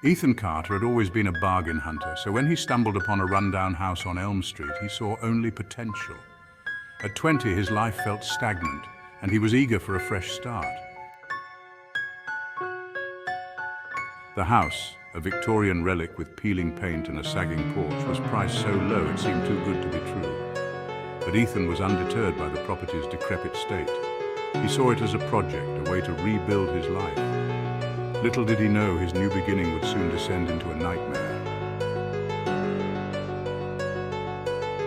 Ethan Carter had always been a bargain hunter, so when he stumbled upon a rundown house on Elm Street, he saw only potential. At 20, his life felt stagnant, and he was eager for a fresh start. The house, a Victorian relic with peeling paint and a sagging porch, was priced so low it seemed too good to be true. But Ethan was undeterred by the property's decrepit state. He saw it as a project, a way to rebuild his life. Little did he know his new beginning would soon descend into a nightmare.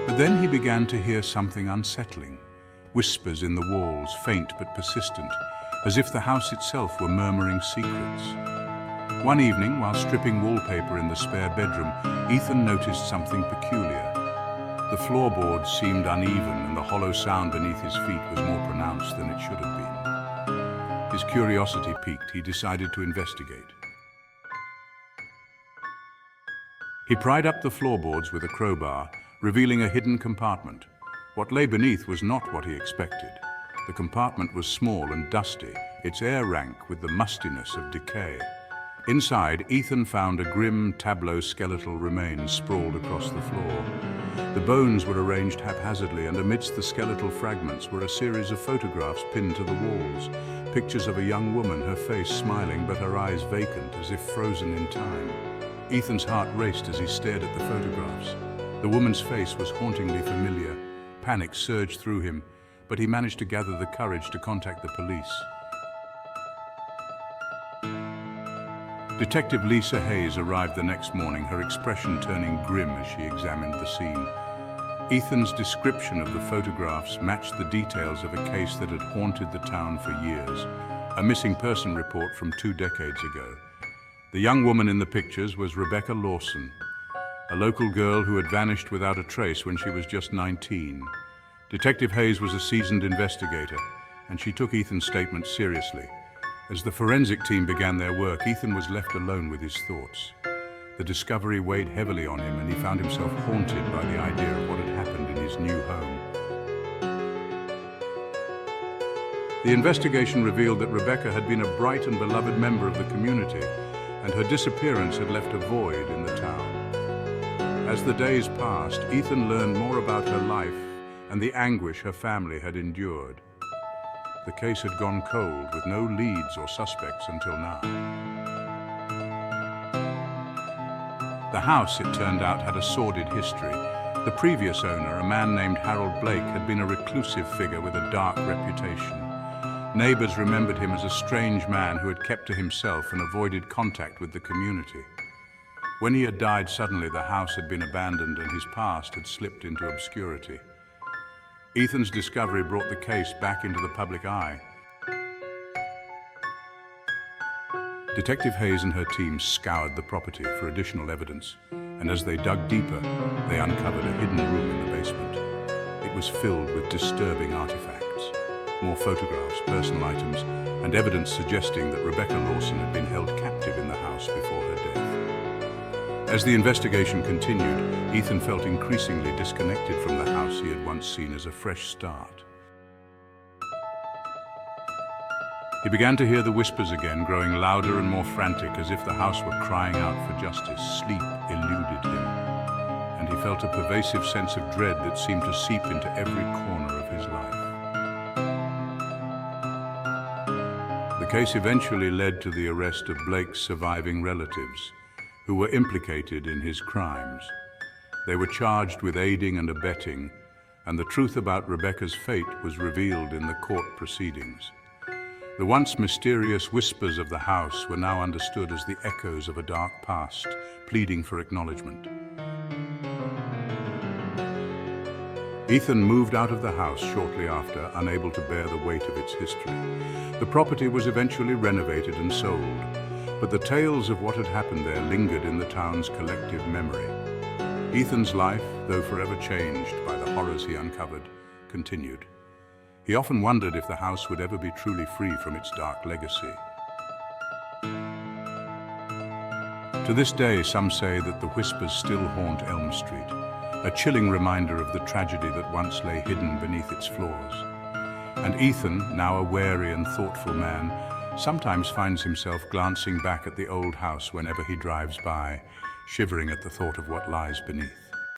But then he began to hear something unsettling. Whispers in the walls, faint but persistent, as if the house itself were murmuring secrets. One evening, while stripping wallpaper in the spare bedroom, Ethan noticed something peculiar. The floorboards seemed uneven, and the hollow sound beneath his feet was more pronounced than it should have been. His curiosity piqued. He decided to investigate. He pried up the floorboards with a crowbar, revealing a hidden compartment. What lay beneath was not what he expected. The compartment was small and dusty, its air rank with the mustiness of decay. Inside, Ethan found a grim tableau skeletal remains sprawled across the floor. The bones were arranged haphazardly, and amidst the skeletal fragments were a series of photographs pinned to the walls. Pictures of a young woman, her face smiling but her eyes vacant, as if frozen in time. Ethan's heart raced as he stared at the photographs. The woman's face was hauntingly familiar. Panic surged through him, but he managed to gather the courage to contact the police. Detective Lisa Hayes arrived the next morning, her expression turning grim as she examined the scene. Ethan's description of the photographs matched the details of a case that had haunted the town for years, a missing person report from 2 decades ago. The young woman in the pictures was Rebecca Lawson, a local girl who had vanished without a trace when she was just 19. Detective Hayes was a seasoned investigator, and she took Ethan's statement seriously. As the forensic team began their work, Ethan was left alone with his thoughts. The discovery weighed heavily on him, and he found himself haunted by the idea of what had happened in his new home. The investigation revealed that Rebecca had been a bright and beloved member of the community, and her disappearance had left a void in the town. As the days passed, Ethan learned more about her life and the anguish her family had endured. The case had gone cold, with no leads or suspects until now. The house, it turned out, had a sordid history. The previous owner, a man named Harold Blake, had been a reclusive figure with a dark reputation. Neighbors remembered him as a strange man who had kept to himself and avoided contact with the community. When he had died suddenly, the house had been abandoned and his past had slipped into obscurity. Ethan's discovery brought the case back into the public eye. Detective Hayes and her team scoured the property for additional evidence, and as they dug deeper, they uncovered a hidden room in the basement. It was filled with disturbing artifacts, more photographs, personal items, and evidence suggesting that Rebecca Lawson had been held captive in the house before her death. As the investigation continued, Ethan felt increasingly disconnected from the house he had once seen as a fresh start. He began to hear the whispers again, growing louder and more frantic, as if the house were crying out for justice. Sleep eluded him, and he felt a pervasive sense of dread that seemed to seep into every corner of his life. The case eventually led to the arrest of Blake's surviving relatives, who were implicated in his crimes. They were charged with aiding and abetting, and the truth about Rebecca's fate was revealed in the court proceedings. The once mysterious whispers of the house were now understood as the echoes of a dark past, pleading for acknowledgement. Ethan moved out of the house shortly after, unable to bear the weight of its history. The property was eventually renovated and sold, but the tales of what had happened there lingered in the town's collective memory. Ethan's life, though forever changed by the horrors he uncovered, continued. He often wondered if the house would ever be truly free from its dark legacy. To this day, some say that the whispers still haunt Elm Street, a chilling reminder of the tragedy that once lay hidden beneath its floors. And Ethan, now a wary and thoughtful man, sometimes finds himself glancing back at the old house whenever he drives by, shivering at the thought of what lies beneath.